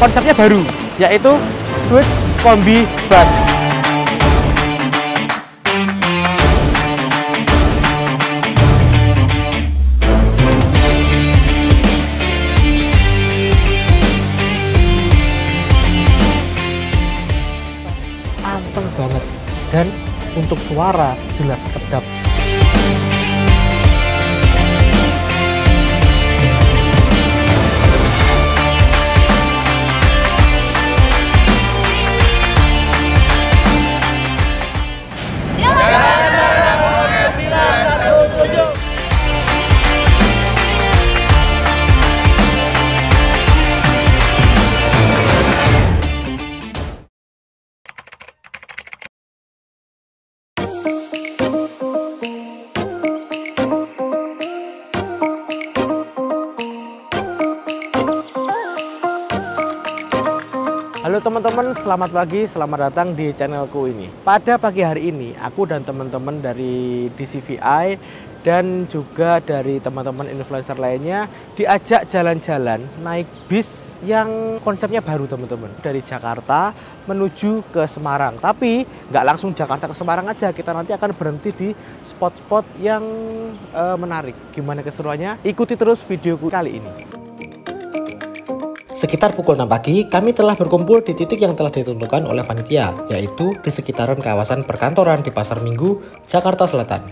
konsepnya baru, yaitu Switch Kombi Bus. Anteng banget, dan untuk suara jelas kedap. Halo teman-teman, selamat pagi, selamat datang di channelku ini. Pada pagi hari ini, aku dan teman-teman dari DCVI dan juga dari teman-teman influencer lainnya diajak jalan-jalan naik bis yang konsepnya baru teman-teman. Dari Jakarta menuju ke Semarang. Tapi nggak langsung Jakarta ke Semarang aja, kita nanti akan berhenti di spot-spot yang menarik. Gimana keseruannya? Ikuti terus videoku kali ini. Sekitar pukul 6 pagi, kami telah berkumpul di titik yang telah ditentukan oleh panitia, yaitu di sekitaran kawasan perkantoran di Pasar Minggu, Jakarta Selatan.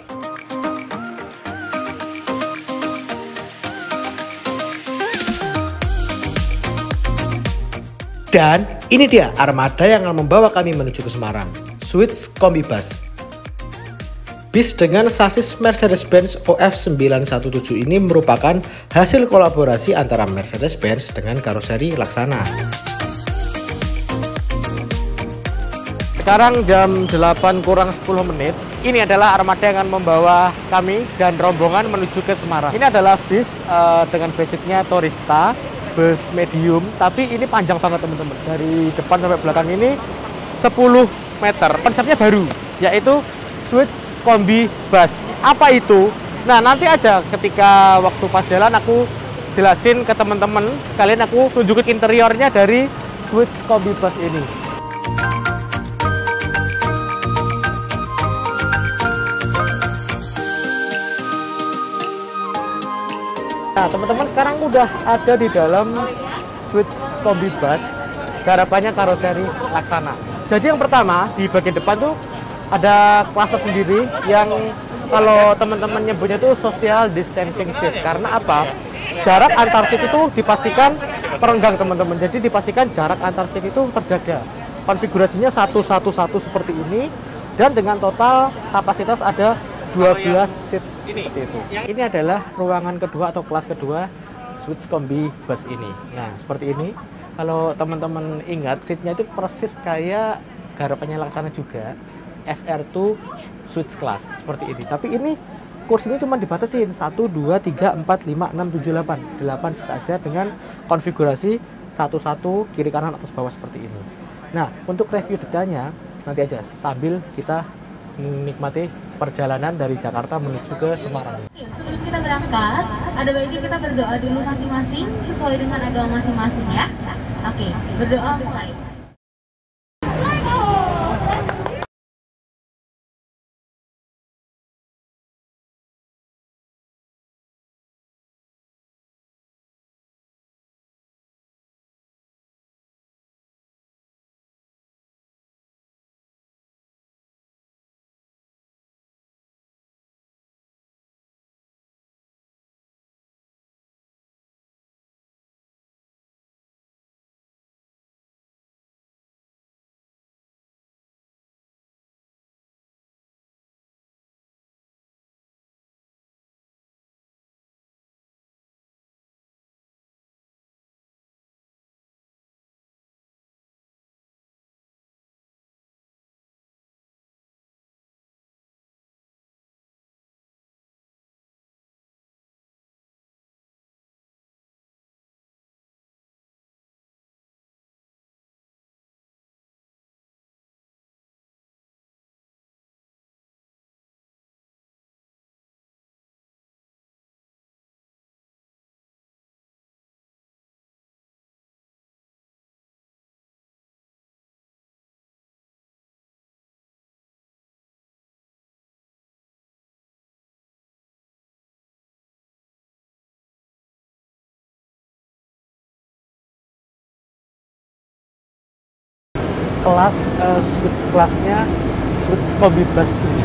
Dan ini dia armada yang akan membawa kami menuju ke Semarang, Switch Kombi Bus. Bis dengan sasis Mercedes-Benz OF917 ini merupakan hasil kolaborasi antara Mercedes-Benz dengan karoseri Laksana. Sekarang jam 8 kurang 10 menit. Ini adalah armada yang akan membawa kami dan rombongan menuju ke Semarang. Ini adalah bis dengan basicnya Tourista, bus medium, tapi ini panjang banget teman-teman. Dari depan sampai belakang ini 10 meter. Konsepnya baru, yaitu Switch Kombi Bus. Apa itu? Nah, nanti aja ketika waktu pas jalan aku jelasin ke teman-teman, sekalian aku tunjukin interiornya dari Switch Kombi Bus ini. Nah, teman-teman sekarang udah ada di dalam Switch Kombi Bus, garapannya karoseri Laksana. Jadi yang pertama di bagian depan tuh ada klaster sendiri yang kalau teman-teman nyebutnya itu social distancing seat. Karena apa? Jarak antar seat itu dipastikan perenggang teman-teman. Jadi dipastikan jarak antar seat itu terjaga. Konfigurasinya 1-1-1 seperti ini, dan dengan total kapasitas ada 12 seat seperti itu. Ini adalah ruangan kedua atau kelas kedua Switch Kombi Bus ini. Nah, seperti ini. Kalau teman-teman ingat, seatnya itu persis kayak garapannya Laksana juga. SR2 Switch Class seperti ini, tapi ini kursinya cuma dibatasin 1, 2, 3, 4, 5, 6, 7, 8 seat aja dengan konfigurasi 1-1 kiri kanan atas bawah seperti ini. Nah, untuk review detailnya nanti aja sambil kita menikmati perjalanan dari Jakarta menuju ke Semarang. Sebelum kita berangkat, ada baiknya kita berdoa dulu masing-masing sesuai dengan agama masing-masing ya. Oke, berdoa mulai. kelas switch kelasnya switch kombi bus ini.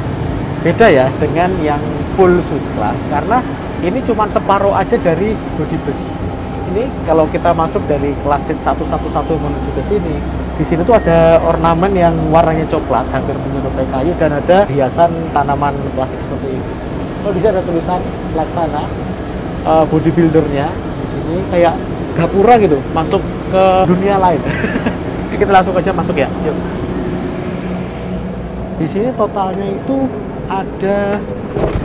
Beda ya dengan yang full switch class, karena ini cuma separuh aja dari body bus. Ini kalau kita masuk dari kelas seat 111 menuju ke sini, di sini tuh ada ornamen yang warnanya coklat, hampir menyerupai kayu, dan ada hiasan tanaman plastik seperti ini. Kalau di sini ada tulisan Laksana, bodybuildernya di sini kayak gapura gitu, masuk ke dunia lain. Kita langsung aja masuk ya, yuk. Di sini totalnya itu ada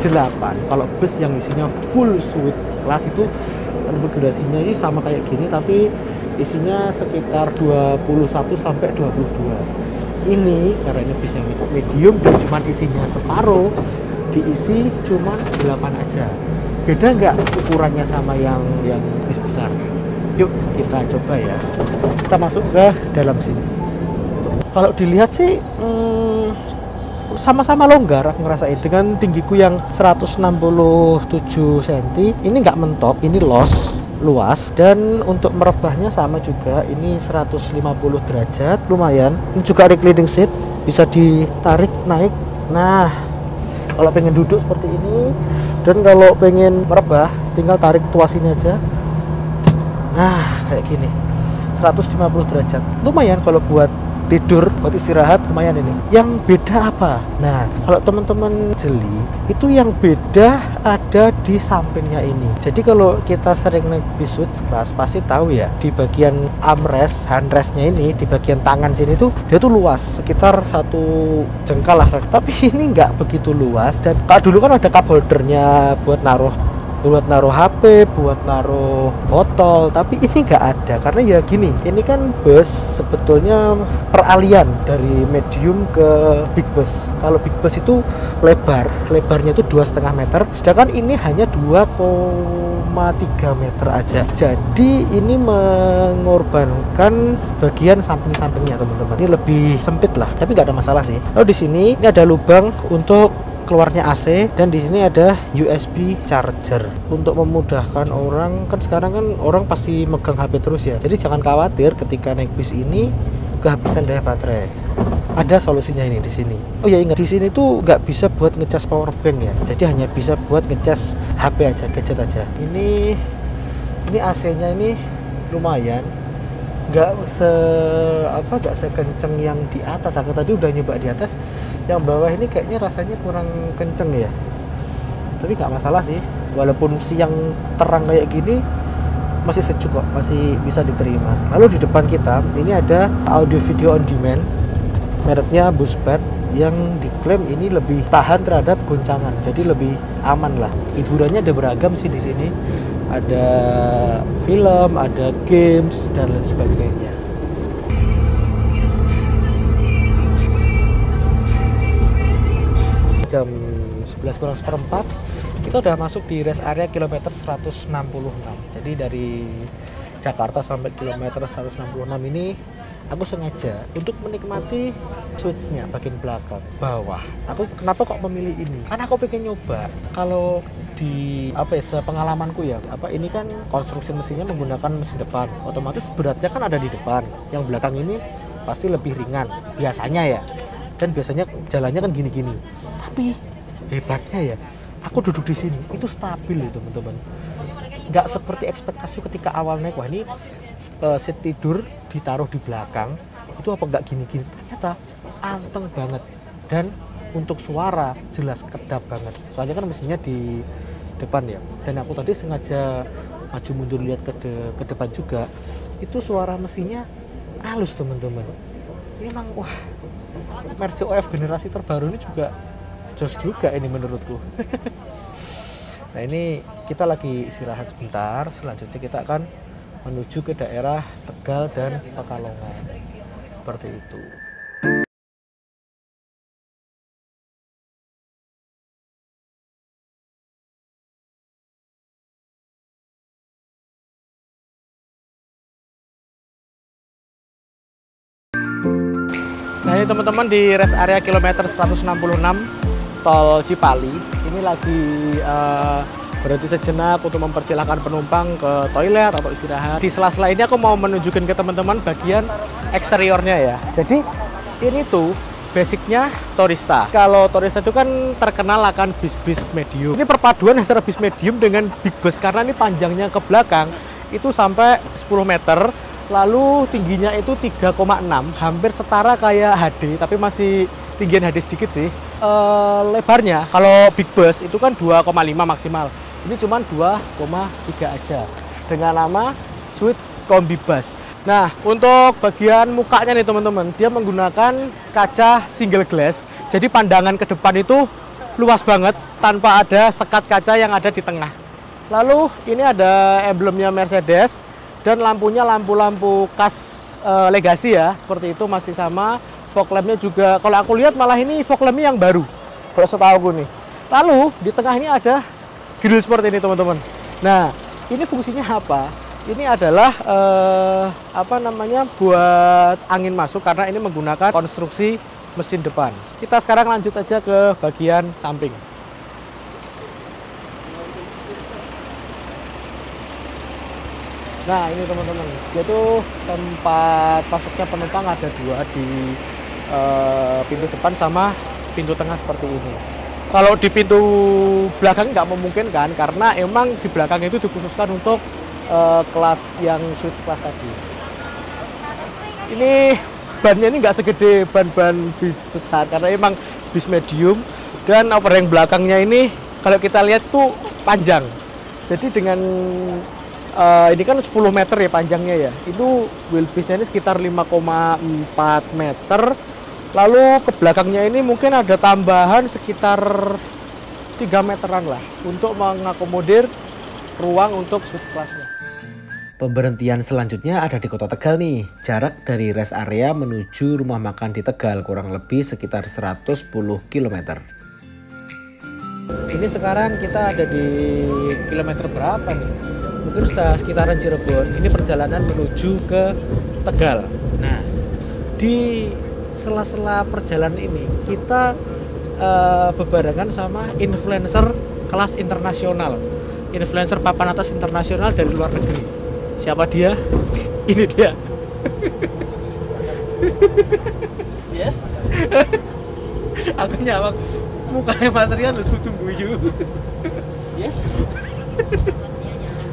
8. Kalau bus yang isinya full switch class itu konfigurasinya ini sama kayak gini, tapi isinya sekitar 21 sampai 22. Ini karena ini bis yang medium dan cuma isinya separuh, diisi cuma 8 aja. Beda nggak ukurannya sama yang bis besar? Yuk kita coba ya. Kita masuk ke dalam sini. Kalau dilihat sih sama-sama longgar, aku ngerasain. Dengan tinggiku yang 167 cm, ini nggak mentok, ini luas, dan untuk merebahnya sama juga, ini 150 derajat, lumayan. Ini juga reclining seat, bisa ditarik naik. Nah, kalau pengen duduk seperti ini, dan kalau pengen merebah tinggal tarik tuas ini aja. Nah, kayak gini, 150 derajat, lumayan kalau buat tidur, buat istirahat, lumayan ini. Yang beda apa? Nah, kalau teman-teman jeli, itu yang beda ada di sampingnya ini. Jadi kalau kita sering naik bis switch class, pasti tahu ya, di bagian armrest, handrestnya ini, di bagian tangan sini tuh, dia tuh luas, sekitar 1 jengkal lah. Tapi ini nggak begitu luas, dan kalau dulu kan ada cup holdernya buat naruh HP, buat naruh botol, tapi ini nggak ada, karena ya gini, ini kan bus sebetulnya peralihan dari medium ke big bus. Kalau big bus itu lebarnya itu 2,5 meter, sedangkan ini hanya 2,3 meter aja. Jadi ini mengorbankan bagian samping-sampingnya teman-teman. Ini lebih sempit lah, tapi nggak ada masalah sih. Lalu di sini ini ada lubang untuk keluarnya AC, dan di sini ada USB charger untuk memudahkan orang. Kan sekarang kan orang pasti megang HP terus ya, jadi jangan khawatir ketika naik bis ini kehabisan daya baterai. Ada solusinya ini di sini. Oh ya, ingat, di sini tuh nggak bisa buat ngecas power bank ya, jadi hanya bisa buat ngecas HP aja, gadget aja. Ini AC-nya ini lumayan, nggak sekenceng yang di atas. Aku tadi udah nyoba di atas, yang bawah ini kayaknya rasanya kurang kenceng ya, tapi nggak masalah sih, walaupun siang terang kayak gini masih sejuk kok, masih bisa diterima. Lalu di depan kita ini ada audio video on demand, mereknya Buzzbud, yang diklaim ini lebih tahan terhadap goncangan, jadi lebih aman lah. Hiburannya ada beragam sih di sini, ada film, ada games, dan lain sebagainya. Jam 11:04 kita udah masuk di rest area kilometer 166. Jadi dari Jakarta sampai kilometer 166 ini aku sengaja untuk menikmati switch-nya bagian belakang bawah. Aku kenapa kok memilih ini? Karena aku pengen nyoba. Kalau di sepengalamanku ya, ini kan konstruksi mesinnya menggunakan mesin depan, otomatis beratnya kan ada di depan. Yang belakang ini pasti lebih ringan biasanya ya, dan biasanya jalannya kan gini-gini. Tapi hebatnya ya, aku duduk di sini itu stabil ya teman-teman. Nggak seperti ekspektasi ketika awal naik, wah ini seat tidur ditaruh di belakang itu apa nggak gini-gini. Ternyata anteng banget, dan untuk suara jelas kedap banget. Soalnya kan mesinnya di depan ya, dan aku tadi sengaja maju mundur lihat ke depan juga, itu suara mesinnya halus teman-teman. Ini emang wah, Mercy OF generasi terbaru ini juga jos juga ini menurutku. Nah, ini kita lagi istirahat sebentar, selanjutnya kita akan menuju ke daerah Tegal dan Pekalongan, seperti itu. Nah, ini teman-teman di rest area kilometer 166 tol Cipali, ini lagi berhenti sejenak untuk mempersilahkan penumpang ke toilet atau istirahat. Di sela-sela ini aku mau menunjukkan ke teman-teman bagian eksteriornya ya. Jadi Ini tuh basicnya Tourista. Kalau Tourista itu kan terkenal akan bis-bis medium. Ini perpaduan antara bis medium dengan big bus karena ini panjangnya ke belakang itu sampai 10 meter, lalu tingginya itu 3,6, hampir setara kayak HD, tapi masih tinggian HD sedikit sih. Lebarnya kalau big bus itu kan 2,5 maksimal. Ini cuma 2,3 aja. Dengan nama Swiss Kombi Bus. Nah, untuk bagian mukanya nih teman-teman, dia menggunakan kaca single glass. Jadi pandangan ke depan itu luas banget tanpa ada sekat kaca yang ada di tengah. Lalu ini ada emblemnya Mercedes dan lampunya lampu-lampu khas Legacy ya, seperti itu masih sama. Fog lampnya juga, kalau aku lihat malah ini fog lampnya yang baru, kalau setahu aku nih. Lalu di tengah ini ada grill seperti ini teman-teman. Nah, ini fungsinya apa? Ini adalah buat angin masuk karena ini menggunakan konstruksi mesin depan. Kita sekarang lanjut aja ke bagian samping. Nah, ini teman-teman, yaitu tempat masuknya penumpang ada dua di pintu depan sama pintu tengah seperti ini. Kalau di pintu belakang nggak memungkinkan karena emang di belakang itu dikhususkan untuk kelas yang Swiss class tadi. Ini bannya ini nggak segede ban-ban bis besar karena emang bis medium, dan overhang belakangnya ini kalau kita lihat tuh panjang. Jadi dengan ini kan 10 meter ya panjangnya ya, itu wheelbase-nya ini sekitar 5,4 meter. Lalu ke belakangnya ini mungkin ada tambahan sekitar 3 meteran lah untuk mengakomodir ruang untuk Swiss class-nya. Pemberhentian selanjutnya ada di Kota Tegal nih. Jarak dari rest area menuju rumah makan di Tegal kurang lebih sekitar 110 km. Ini sekarang kita ada di kilometer berapa nih? Mungkin sudah sekitaran Cirebon. Ini perjalanan menuju ke Tegal. Nah, di sela-sela perjalanan ini kita bebarengan sama influencer kelas internasional. Influencer papan atas internasional dari luar negeri. Siapa dia? Ini dia. Yes. Aku nyawak mukanya Mas Rian lu tunggu you. Yes.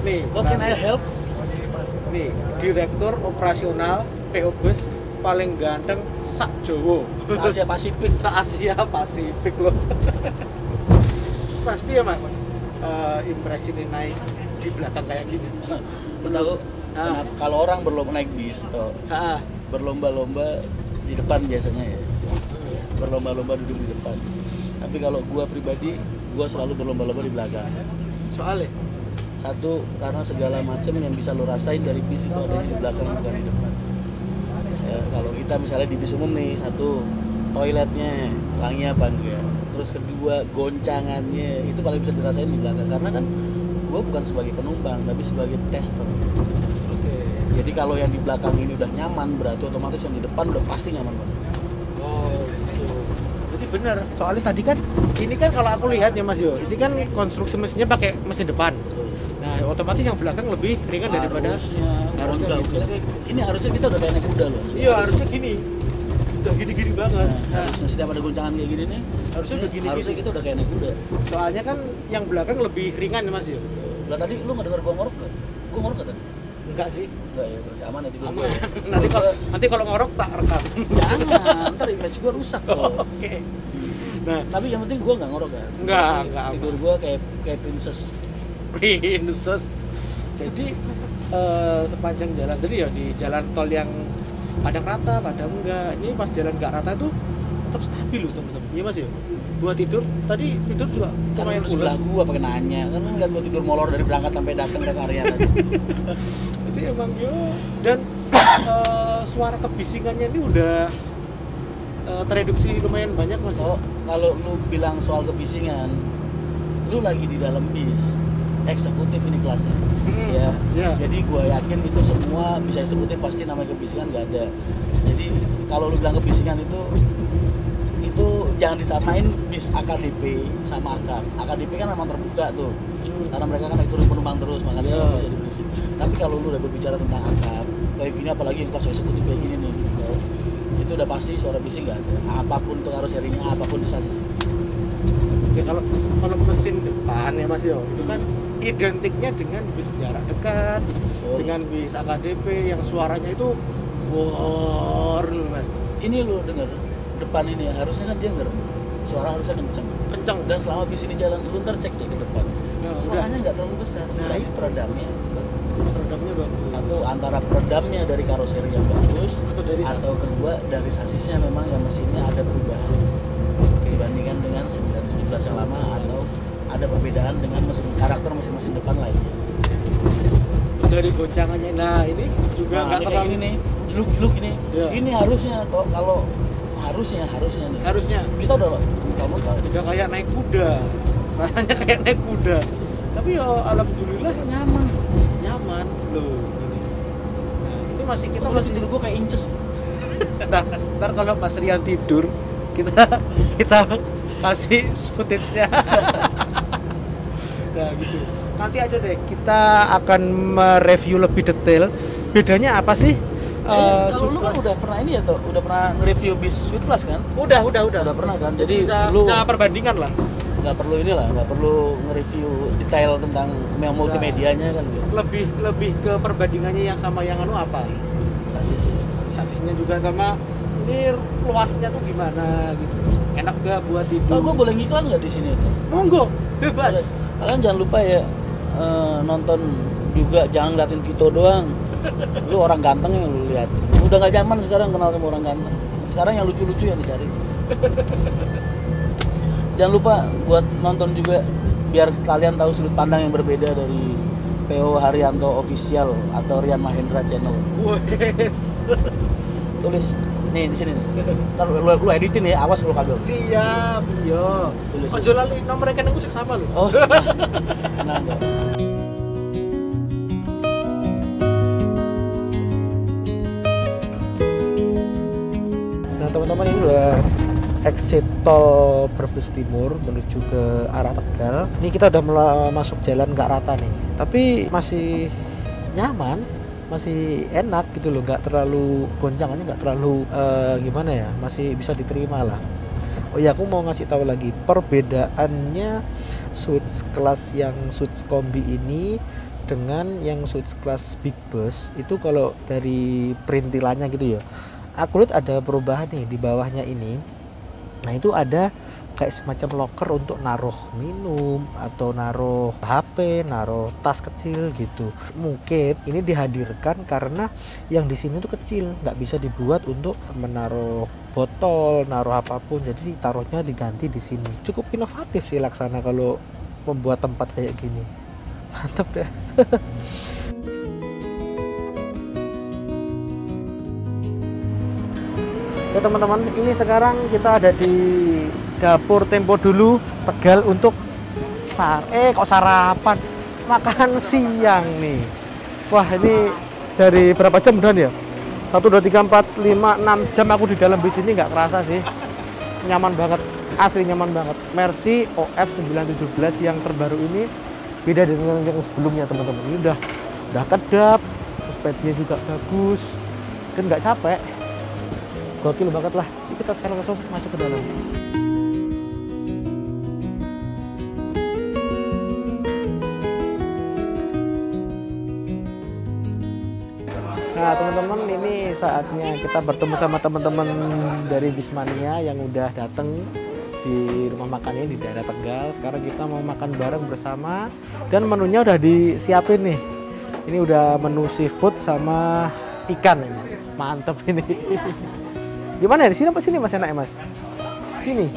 Nih, What can I help? nih, Direktur Operasional PO Bus paling ganteng sak Jawa. Se-Asia Pasifik. Se-Asia Pasifik loh. Mas, piye Mas? Impresi nih naik di belakang kayak gini. Lu tahu kalau orang berlomba naik bis tuh, berlomba-lomba di depan biasanya ya. Berlomba-lomba duduk di depan. Tapi kalau gua pribadi, gua selalu berlomba-lomba di belakang. Soalnya Satu, karena segala macam yang bisa lo rasain dari bis itu adanya di belakang bukan di depan. Ya, kalau kita misalnya di bis umum nih, satu, toiletnya wanginya apa enggak. Terus kedua, goncangannya itu paling bisa dirasain di belakang. Karena kan gue bukan sebagai penumpang, tapi sebagai tester. oke. Jadi kalau yang di belakang ini udah nyaman, berarti otomatis yang di depan udah pasti nyaman banget. Oh, gitu. Jadi benar. Soalnya tadi kan ini kan kalau aku lihat ya Mas Yo, ini kan konstruksi mesinnya pakai mesin depan. Nah, otomatis yang belakang lebih ringan daripada harusnya gitu. ini harusnya kita udah kayak naik kuda loh. Iya, harusnya gini. Udah gini-gini banget. Nah, harusnya setiap ada goncangan kayak gini nih, Harusnya udah gini-gini. harusnya kita udah kayak naik kuda. Soalnya kan yang belakang lebih ringan ya Mas Yo. Lah tadi lu nggak dengar gua ngorok nggak? Gua ngorok nggak tadi? Enggak sih. Enggak ya, berarti aman ya tidur gua. Aman. Ya. nanti kalau ngorok tak rekam. Jangan, ntar image gua rusak tuh. Oke. Nah, Tapi yang penting gua nggak ngorok kan. Nggak Berarti tidur gua kayak princess. princess. Jadi sepanjang jalan tadi ya di jalan tol yang kadang rata, kadang enggak. Ini pas jalan enggak rata tuh tetap stabil loh teman-teman. Iya Mas ya. Buat tidur tadi tidur juga Kan lumayan lu sebelah pulas. gua pakai nanya. Kan lu ngeliat gua tidur molor dari berangkat sampai datang rest area tadi. Itu emang yo, dan suara kebisingannya ini udah tereduksi lumayan banyak Mas. Oh, kalau lu bilang soal kebisingan, lu lagi di dalam bis eksekutif ini kelasnya. Ya. Ya. Jadi gua yakin itu semua bisa eksekutif, pasti namanya kebisingan nggak ada. Jadi kalau lu bilang kebisingan itu jangan disamain bis AKDP sama AKAP. AKDP kan memang terbuka tuh. Karena mereka kan naik turun penumpang terus, makanya bisa diberisik. Tapi kalau lu udah berbicara tentang AKAP, kayak gini apalagi yang kelas eksekutif kayak gini nih, itu itu udah pasti suara bising nggak ada. Apapun itu karoserinya, apapun itu sasis. Oke, kalau mesin depan ya Mas Yo, itu kan identiknya dengan bis jarak dekat, dengan bis AKDP yang suaranya itu bor loh Mas. Ini lo denger depan ini harusnya kan dia denger suara harusnya kencang. Dan selama bis ini jalan lu ntar cek deh ke depan. Suaranya nggak terlalu besar. Nah, ini peredamnya. Peredamnya bagus. Satu antara peredamnya dari karoseri yang bagus atau kedua dari sasisnya memang yang mesinnya ada perubahan dibandingkan dengan 917 yang lama atau ada perbedaan dengan karakter mesin-mesin depan lainnya. Dari goncangannya, nah ini juga nggak kayak ini nih, jeluk-jeluk ini. Ya. Ini harusnya kalau harusnya nih. Harusnya kita udah muter-muter. Udah kayak naik kuda. Rasanya kayak naik kuda. Tapi ya alhamdulillah nyaman loh. Nah, ini masih kita masih tidur gua kayak inces. Ntar kalau Mas Rian tidur kita kasih footage-nya. Nah gitu. Nanti aja deh kita akan mereview lebih detail. Bedanya apa sih? Kalau lu kan udah pernah ini ya tuh, udah pernah nge-review bis Sweet Plus kan? Udah pernah kan. Jadi bisa perbandingan lah. Nggak perlu nge-review detail tentang multimedianya kan gitu. Lebih ke perbandingannya yang sama yang apa? Sasisnya juga sama ini luasnya tuh gimana gitu. Enak gak buat itu? Gue boleh ngiklan nggak di sini tuh? Monggo, bebas. Kalian jangan lupa ya nonton juga, jangan ngeliatin Tito doang. Lu orang ganteng yang lu lihat. Udah nggak zaman sekarang kenal sama orang ganteng. Sekarang yang lucu-lucu yang dicari. Jangan lupa buat nonton juga biar kalian tahu sudut pandang yang berbeda dari PO Haryanto Official atau Rian Mahendra Channel. Wes. Tulis nih di sini nih. Ntar lu editin ya, awas lu kagak. Siap, iya. Tulis. Ojo lali nomor rekeningku sik sama lho. Oh, tenang dong. Nah, teman-teman ini udah exit tol Brebes Timur menuju ke arah Tegal. Ini kita udah masuk jalan nggak rata nih, tapi masih nyaman, masih enak gitu loh, nggak terlalu goncangannya, nggak terlalu gimana ya, masih bisa diterima lah. Oh ya, aku mau ngasih tahu lagi perbedaannya switch class yang switch kombi ini dengan yang switch class big bus itu. Kalau dari perintilannya gitu ya, aku lihat ada perubahan nih di bawahnya ini. Nah itu ada kayak semacam locker untuk naruh minum atau naruh HP, naruh tas kecil gitu. Mungkin ini dihadirkan karena yang di sini tuh kecil, nggak bisa dibuat untuk menaruh botol, naruh apapun. Jadi taruhnya diganti di sini. Cukup inovatif sih Laksana kalau membuat tempat kayak gini. Mantap deh. Ya teman-teman, ini sekarang kita ada di dapur Tempo Dulu Tegal untuk sarapan, makan siang nih. Wah, ini dari berapa jam udah ya? 1, 2, 3, 4, 5, 6 jam aku di dalam bis ini, nggak kerasa sih. Nyaman banget, asli nyaman banget. Mercy OF 917 yang terbaru ini beda dengan yang sebelumnya teman-teman. Ini udah kedap, suspensinya juga bagus dan nggak capek. Gokil banget lah. Kita sekarang langsung masuk ke dalam. Nah teman-teman, ini saatnya kita bertemu sama teman-teman dari Bismania yang udah datang di rumah makan ini di daerah Tegal. Sekarang kita mau makan bareng bersama dan menunya udah disiapin nih. Ini udah menu seafood sama ikan ini. Mantep ini. Gimana ya, di sini apa sini Mas, enak ya Mas? Sini.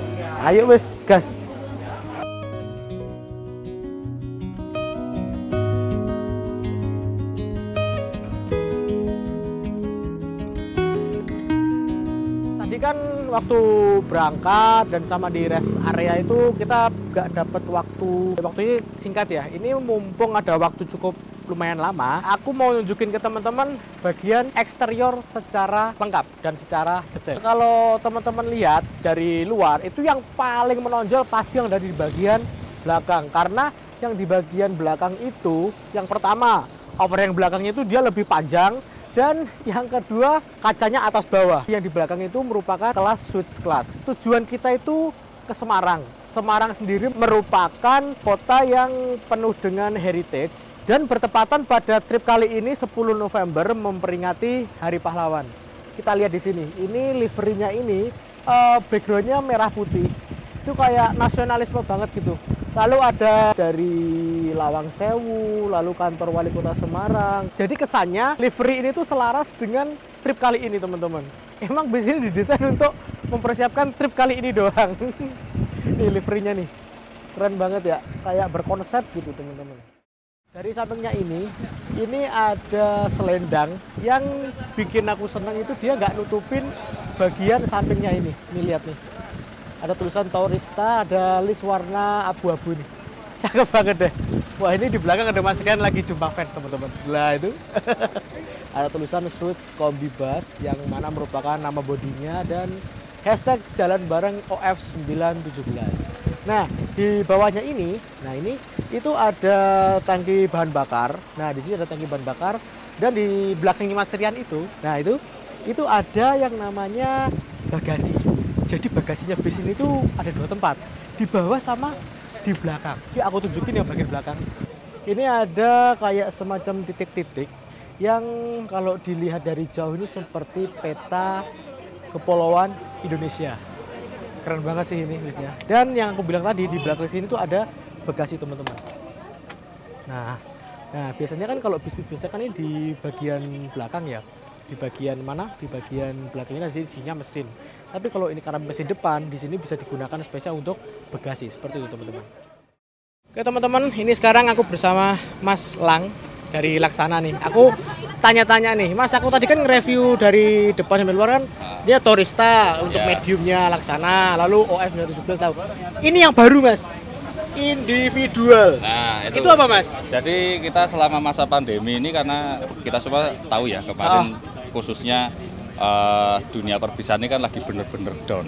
Ayo wes, gas. Tadi kan waktu berangkat dan sama di rest area itu kita nggak dapat waktunya singkat ya. Ini mumpung ada waktu cukup lumayan lama, aku mau nunjukin ke teman-teman bagian eksterior secara lengkap dan secara detail. Kalau teman-teman lihat dari luar, itu yang paling menonjol pasti yang dari bagian belakang, karena yang di bagian belakang itu, yang pertama, over yang belakangnya itu dia lebih panjang Dan yang kedua, kacanya atas bawah. Yang di belakang itu merupakan kelas suites class. Tujuan kita itu ke Semarang. Semarang sendiri merupakan kota yang penuh dengan heritage dan bertepatan pada trip kali ini 10 November memperingati Hari Pahlawan. Kita lihat di sini. Ini liverinya ini backgroundnya merah putih. Itu kayak nasionalisme banget gitu. Lalu ada dari Lawang Sewu, lalu kantor wali kota Semarang. Jadi kesannya livery ini tuh selaras dengan trip kali ini teman-teman. Emang bis ini didesain untuk mempersiapkan trip kali ini doang. Nih liverynya nih, keren banget ya, kayak berkonsep gitu teman-teman. Dari sampingnya ini ada selendang yang bikin aku seneng itu dia nggak nutupin bagian sampingnya ini. Nih lihat nih. Ada tulisan Tourista, ada list warna abu-abu nih. Cakep banget deh. Wah ini di belakang ada Mas Rian lagi jumpa fans teman-teman. Lah itu. Ada tulisan Suites Kombi Bus yang mana merupakan nama bodinya dan hashtag jalan bareng OF917. Nah di bawahnya ini itu ada tangki bahan bakar. Nah di sini ada tangki bahan bakar dan di belakangnya Mas Rian itu, nah itu ada yang namanya bagasi. Jadi bagasinya bis ini tuh ada 2 tempat, di bawah sama di belakang. Ya aku tunjukin yang bagian belakang. Ini ada kayak semacam titik-titik yang kalau dilihat dari jauh ini seperti peta kepulauan Indonesia. Keren banget sih ini bisnya. Dan yang aku bilang tadi di belakang sini tuh ada bagasi teman-teman. Nah biasanya kan kalau bis biasa kan ini di bagian belakang ya. Di bagian mana? Di bagian belakangnya isinya mesin. Tapi kalau ini karena mesin depan, di sini bisa digunakan spesial untuk bagasi seperti itu teman-teman. Oke teman-teman, ini sekarang aku bersama Mas Lang dari Laksana nih. Aku tanya-tanya nih, Mas, aku tadi kan nge-review dari depan sampai luar kan, dia Tourista untuk mediumnya Laksana, lalu OF917 tahu. Ini yang baru Mas, individual. Nah, itu apa Mas? Jadi kita selama masa pandemi ini karena kita semua tahu ya kemarin khususnya dunia perpisahan ini kan lagi bener-bener down.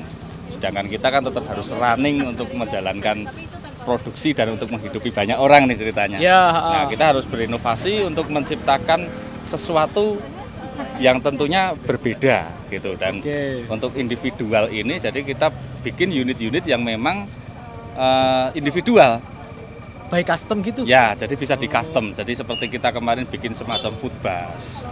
Sedangkan kita kan tetap harus running untuk menjalankan produksi dan untuk menghidupi banyak orang nih ceritanya. Nah, kita harus berinovasi untuk menciptakan sesuatu yang tentunya berbeda gitu. Dan untuk individual ini jadi kita bikin unit-unit yang memang individual. By custom gitu? Ya, jadi bisa di custom. Jadi seperti kita kemarin bikin semacam food bus.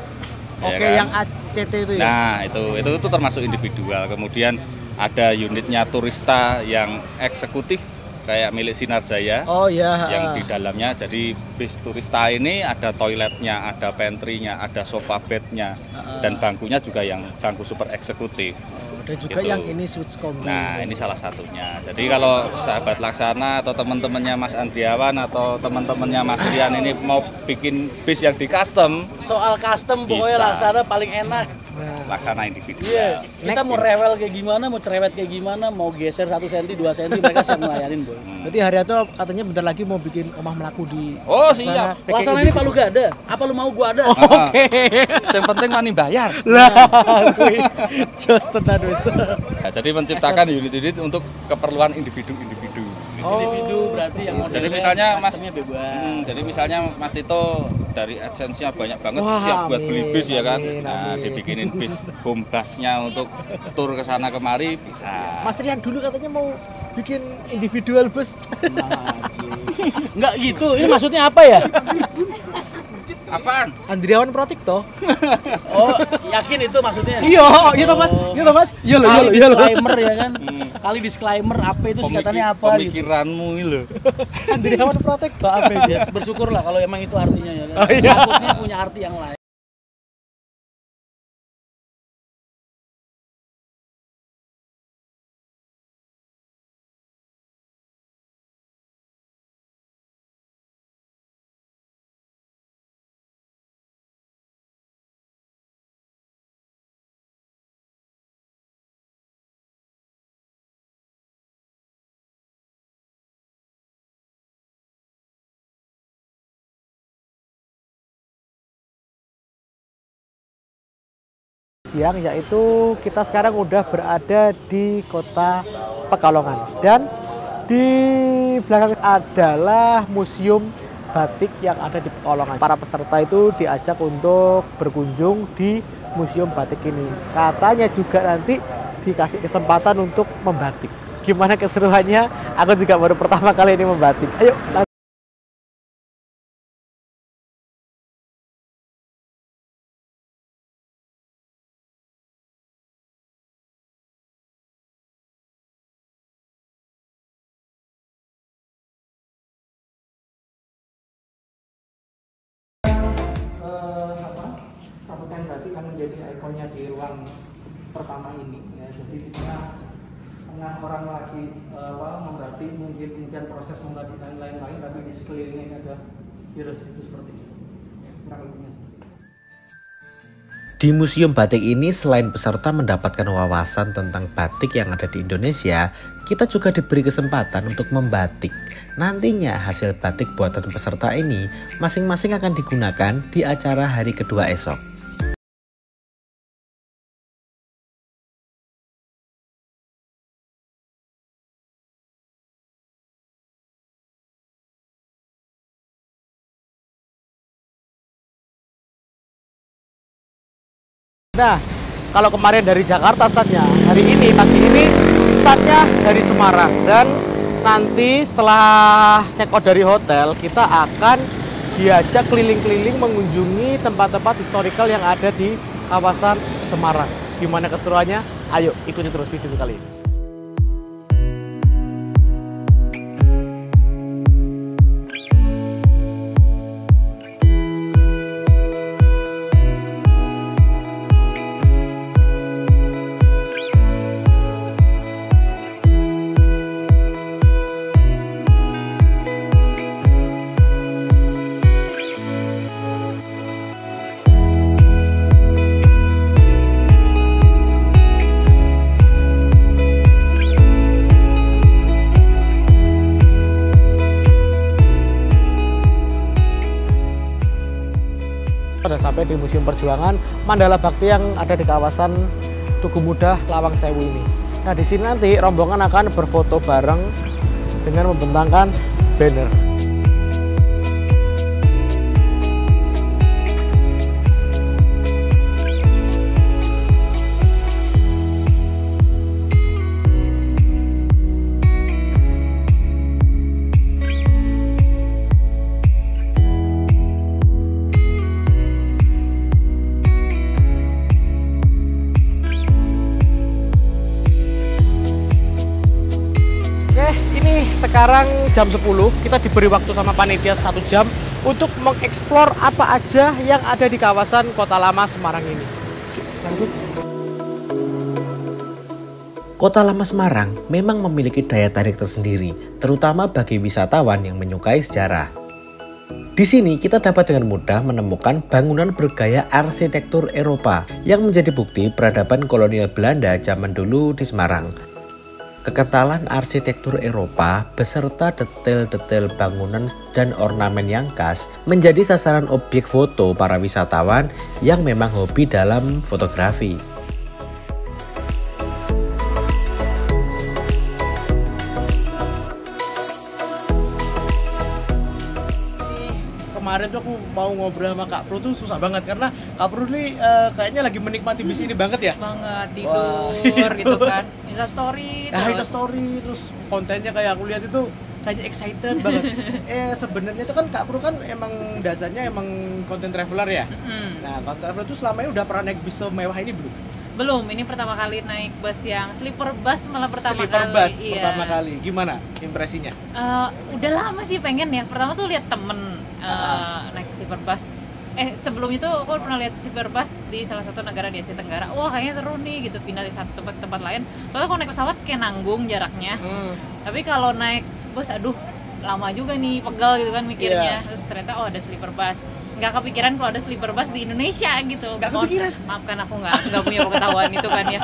Oke, ya kan? yang ACT itu ya? Nah, itu termasuk individual. Kemudian ada unitnya Tourista yang eksekutif kayak milik Sinarjaya. Oh iya. Yang di dalamnya jadi bis Tourista ini ada toiletnya, ada pantry-nya, ada sofa bed-nya, dan bangkunya juga yang bangku super eksekutif. Dan juga gitu. Yang ini Suites Kombi. Nah, ini salah satunya. Jadi kalau sahabat Laksana atau teman-temannya Mas Andriawan atau teman-temannya Mas Rian ini mau bikin bis yang di custom, Soal custom pokoknya Laksana paling enak. Laksana individu. Iya. Kita mau rewel kayak gimana, mau cerewet kayak gimana, mau geser 1 cm, 2 cm mereka siap ngelayanin, Boy. Berarti Haryanto katanya bentar lagi mau bikin rumah melaku di Oh, siap. Laksana ini Pak lu gak ada. Apa lu mau gua ada? Oke. Yang penting wani bayar. Lah, kuwi jos tenan wis. Nah, jadi menciptakan unit-unit untuk keperluan individu-individu. Individu berarti yang modelnya Jadi misalnya Mas, customnya bebas. jadi misalnya Mas Tito dari AdSense-nya banyak banget, Wah, siap buat beli bis ya kan. amin, Nah, amin. dibikinin bis home bus-nya untuk tur ke sana kemari bisa. Mas Rian dulu katanya mau bikin individual bus. Enggak gitu. Ini maksudnya apa ya? Apaan? Andriawan Protikto. Oh, yakin itu maksudnya? Iya, iya toh Mas. Iya toh Mas. Iya loh, Kali iya loh. disclaimer ya kan? Kali disclaimer apa itu singkatannya apa gitu? Pemikiranmu ini loh. Andriawan Protikto apa Ya, bersyukurlah kalau emang itu artinya ya kan. Oh, iya. Takutnya punya arti yang lain. siang, yaitu kita sekarang udah berada di kota Pekalongan dan di belakang adalah Museum batik yang ada di Pekalongan. Para peserta itu diajak untuk berkunjung di Museum Batik ini. Katanya juga nanti dikasih kesempatan untuk membatik. Gimana keseruannya? Aku juga baru pertama kali ini membatik. Ayo. Kabupaten Batik kan menjadi ikonnya di ruang pertama ini ya. Jadi di tengah orang lagi membatik, mungkin proses membatik dan lain-lain, tapi di sekelilingnya ada virus itu seperti itu. Di Museum Batik ini selain peserta mendapatkan wawasan tentang batik yang ada di Indonesia, kita juga diberi kesempatan untuk membatik. Nantinya hasil batik buatan peserta ini masing-masing akan digunakan di acara hari kedua esok. Nah, kalau kemarin dari Jakarta startnya, hari ini pagi ini startnya dari Semarang. Dan nanti setelah check out dari hotel, kita akan diajak keliling-keliling mengunjungi tempat-tempat historikal yang ada di kawasan Semarang. Gimana keseruannya? Ayo ikuti terus video kali ini. Sudah sampai di Museum Perjuangan Mandala Bakti yang ada di kawasan Tugu Muda, Lawang Sewu ini. Nah, di sini nanti rombongan akan berfoto bareng dengan membentangkan banner. Sekarang jam 10, kita diberi waktu sama panitia 1 jam untuk mengeksplor apa aja yang ada di kawasan Kota Lama Semarang ini. Langsung. Kota Lama Semarang memang memiliki daya tarik tersendiri, terutama bagi wisatawan yang menyukai sejarah. Di sini kita dapat dengan mudah menemukan bangunan bergaya arsitektur Eropa yang menjadi bukti peradaban kolonial Belanda zaman dulu di Semarang. Kekentalan arsitektur Eropa beserta detail-detail bangunan dan ornamen yang khas menjadi sasaran objek foto para wisatawan yang memang hobi dalam fotografi. Kemarin tuh aku mau ngobrol sama Kak Pro tuh susah banget karena Kak Pro ini kayaknya lagi menikmati bis ini banget ya. Banget, tidur gitu kan. Insta story Nah, terus. Insta story terus kontennya kayak aku lihat itu kayaknya excited banget. Sebenarnya itu kan Kak Pro kan emang dasarnya emang content traveler ya. Nah, content traveler itu selama ini udah pernah naik bis semewah ini belum? Belum, ini pertama kali naik bus yang sleeper bus malah pertama Sleeper kali. bus Iya. pertama kali. Gimana impresinya? Udah lama sih pengen ya. Pertama tuh lihat temen naik sleeper bus. Sebelum itu aku pernah lihat sleeper bus di salah satu negara di Asia Tenggara. Wah, kayaknya seru nih gitu, pindah di satu tempat ke tempat lain. Soalnya kalau naik pesawat kayak nanggung jaraknya. Tapi kalau naik bus, aduh lama juga nih, pegal gitu kan mikirnya. Terus ternyata ada sleeper bus. Nggak kepikiran kalau ada sleeper bus di Indonesia gitu. Nggak kepikiran? Maafkan aku nggak punya pengetahuan itu kan ya.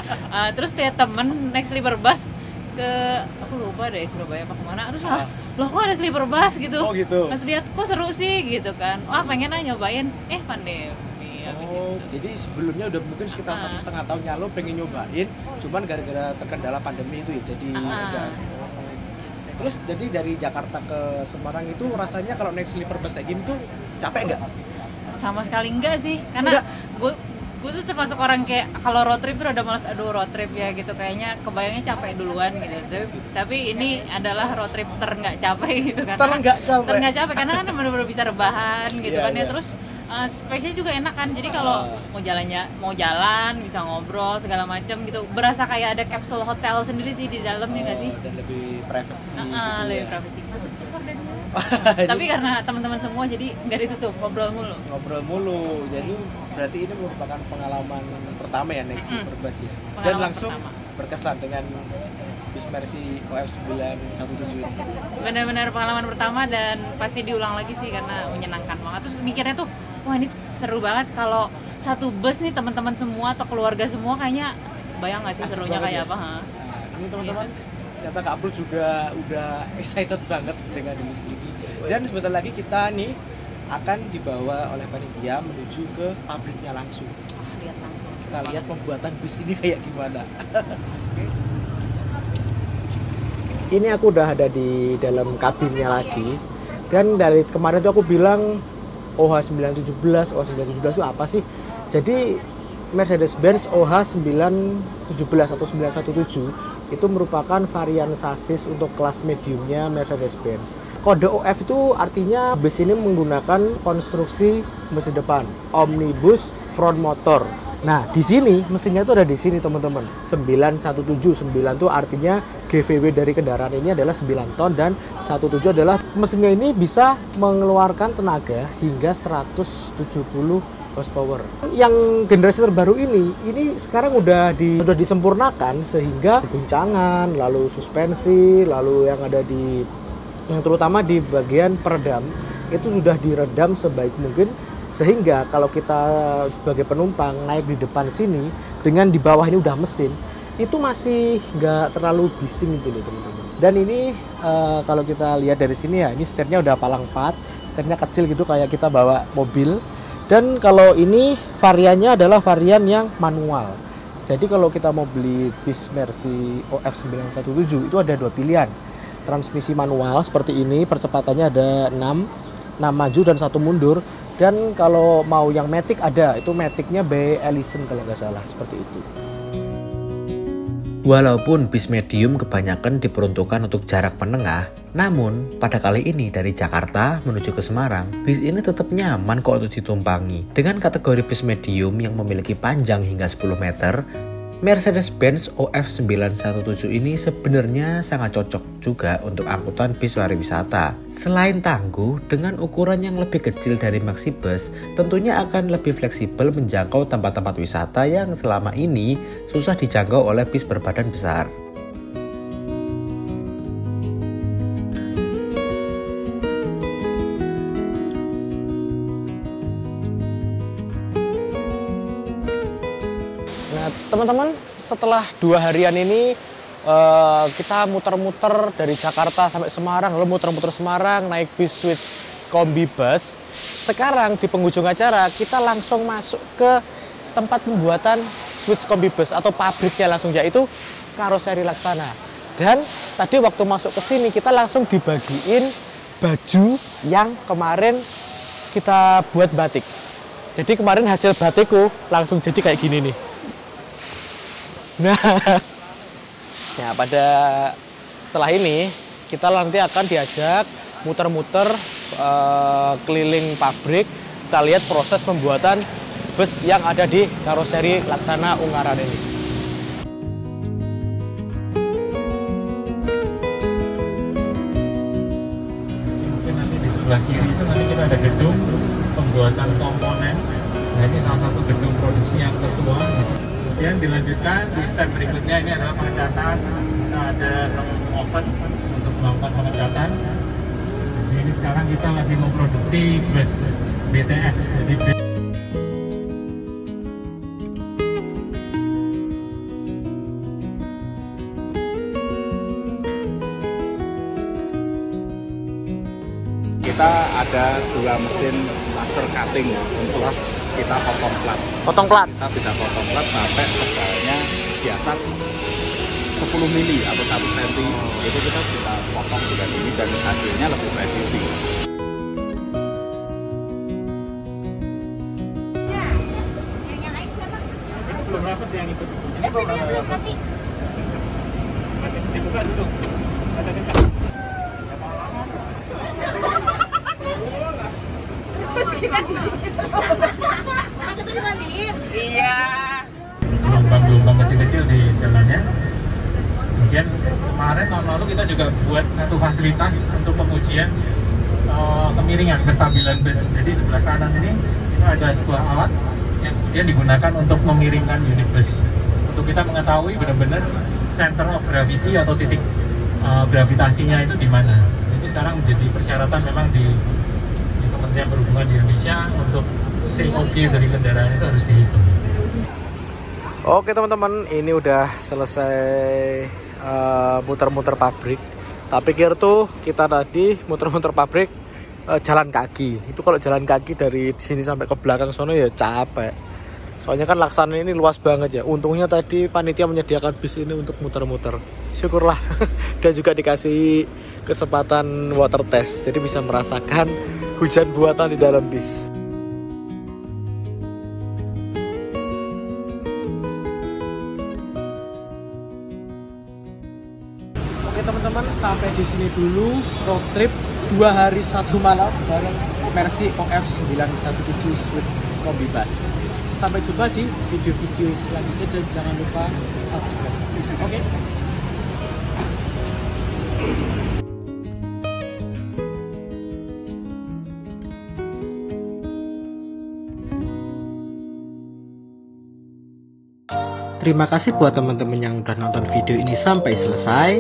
Terus lihat temen naik sleeper bus ke, aku lupa deh Surabaya apa kemana. Terus loh kok ada sleeper bus gitu. Oh gitu. Pas lihat kok seru sih gitu kan. Wah, pengen aja nyobain. Pandemi habis itu. Jadi sebelumnya udah mungkin sekitar 1,5 tahun lalu pengen nyobain, cuman gara-gara terkendala pandemi itu ya jadi agak. Terus jadi dari Jakarta ke Semarang itu rasanya kalau naik sleeper bus kayak gini tuh capek nggak? Sama sekali enggak sih, karena gue tuh termasuk orang kayak kalau road trip tuh udah malas, aduh road trip ya gitu, kayaknya kebayangnya capek duluan gitu. Tapi ini adalah road trip nggak capek gitu kan. Nggak capek karena kan benar-benar bisa rebahan gitu kan ya. Terus space-nya juga enak kan. Jadi kalau mau jalan bisa ngobrol segala macam gitu. Berasa kayak ada capsule hotel sendiri sih di dalam nih nggak sih? Dan lebih privacy. Lebih privacy, bisa tutup gordennya. Tapi karena teman-teman semua jadi nggak ditutup, ngobrol mulu. Jadi berarti ini merupakan pengalaman pertama ya naik sleeper bus ya. Dan langsung berkesan dengan bis Mercy OF 917 ini. Benar-benar pengalaman pertama dan pasti diulang lagi sih karena menyenangkan banget. Terus mikirnya tuh, wah ini seru banget kalau satu bus nih teman-teman semua atau keluarga semua, kayaknya bayang nggak sih asik serunya kayak apa? Nah, ini teman-teman. Ternyata Kak Abdul juga udah excited banget dengan bis ini. Dan sebentar lagi kita nih akan dibawa oleh panitia menuju ke pabriknya langsung. Lihat langsung. Kita lihat pembuatan bis ini kayak gimana. Ini aku udah ada di dalam kabinnya lagi. Dan dari kemarin tuh aku bilang OH 917 itu apa sih? Jadi Mercedes-Benz OH 917 atau 917 itu merupakan varian sasis untuk kelas mediumnya Mercedes-Benz. Kode OF itu artinya bis ini menggunakan konstruksi mesin depan, omnibus front motor. Nah, di sini mesinnya itu ada di sini teman-teman. 917, 9 itu artinya GVW dari kendaraan ini adalah 9 ton dan 17 adalah mesinnya ini bisa mengeluarkan tenaga hingga 170 horsepower. Yang generasi terbaru ini sekarang udah disempurnakan sehingga guncangan, lalu suspensi, lalu yang terutama di bagian peredam itu sudah diredam sebaik mungkin sehingga kalau kita sebagai penumpang naik di depan sini dengan di bawah ini udah mesin itu masih nggak terlalu bising gitu loh teman-teman. Dan ini kalau kita lihat dari sini ya, ini setirnya udah palang 4, setirnya kecil gitu kayak kita bawa mobil. Dan kalau ini variannya adalah varian yang manual. Jadi kalau kita mau beli bis Mercy OF 917 itu ada 2 pilihan. Transmisi manual seperti ini, percepatannya ada 6 maju dan 1 mundur. Dan kalau mau yang matic ada, itu maticnya B Ellison kalau nggak salah, seperti itu. Walaupun bis medium kebanyakan diperuntukkan untuk jarak menengah, namun pada kali ini dari Jakarta menuju ke Semarang, bis ini tetap nyaman kok untuk ditumpangi. Dengan kategori bis medium yang memiliki panjang hingga 10 meter, Mercedes-Benz OF 917 ini sebenarnya sangat cocok juga untuk angkutan bis pariwisata. Selain tangguh, dengan ukuran yang lebih kecil dari maxi bus, tentunya akan lebih fleksibel menjangkau tempat-tempat wisata yang selama ini susah dijangkau oleh bis berbadan besar. Teman-teman, setelah 2 harian ini kita muter-muter dari Jakarta sampai Semarang, lalu muter-muter Semarang naik bis Swiss Kombi Bus. Sekarang di penghujung acara kita langsung masuk ke tempat pembuatan Swiss Kombi Bus atau pabriknya langsung, yaitu Karoseri Laksana. Dan tadi waktu masuk ke sini kita langsung dibagiin baju yang kemarin kita buat batik. Jadi kemarin hasil batikku langsung jadi kayak gini nih. Nah, ya setelah ini kita nanti akan diajak muter-muter keliling pabrik. Kita lihat proses pembuatan bus yang ada di Karoseri Laksana Ungaran ini. Mungkin nanti di sebelah kiri itu nanti kita ada gedung pembuatan komponen. Nah, ini salah satu gedung produksi yang tertua. Kemudian dilanjutkan di step berikutnya, ini adalah pengecatan. Kita ada oven untuk melakukan pengecatan. Jadi ini sekarang kita lagi memproduksi bus BTS. Jadi kita ada 2 mesin laser cutting untuk kita potong plat. Potong plat? Kita bisa potong plat sampai tebalnya di atas 10 mili atau 1 cm itu kita bisa potong dengan ini dan hasilnya lebih presisi. Belum dapat yang ikut. Ini belum dapat. Dibuka dulu. Ada dekat. Iya. Gelombang-gelombang kecil-kecil di jalannya. Kemudian kemarin tahun lalu kita juga buat satu fasilitas untuk pengujian kemiringan, kestabilan bus. Jadi sebelah kanan ini itu ada sebuah alat yang kemudian digunakan untuk memiringkan unit bus. Untuk kita mengetahui benar-benar center of gravity atau titik gravitasinya itu di mana. Itu sekarang menjadi persyaratan memang di Kementerian Perhubungan di Indonesia untuk COG dari kendaraan itu harus dihitung. Oke teman-teman, ini udah selesai muter-muter pabrik. Tak pikir tuh kita tadi muter-muter pabrik jalan kaki. Itu kalau jalan kaki dari sini sampai ke belakang sono ya capek. Soalnya kan Laksana ini luas banget ya. Untungnya tadi panitia menyediakan bis ini untuk muter-muter. Syukurlah. Dan juga dikasih kesempatan water test. Jadi bisa merasakan hujan buatan di dalam bis. Oke teman-teman, sampai di sini dulu road trip 2 hari 1 malam bareng Mercy OF 917 Swift Kombi Bus. Sampai jumpa di video-video selanjutnya dan jangan lupa subscribe. Oke. Terima kasih buat teman-teman yang udah nonton video ini sampai selesai.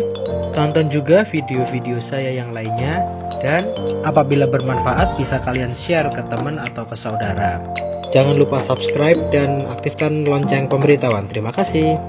Tonton juga video-video saya yang lainnya. Dan apabila bermanfaat bisa kalian share ke teman atau ke saudara. Jangan lupa subscribe dan aktifkan lonceng pemberitahuan. Terima kasih.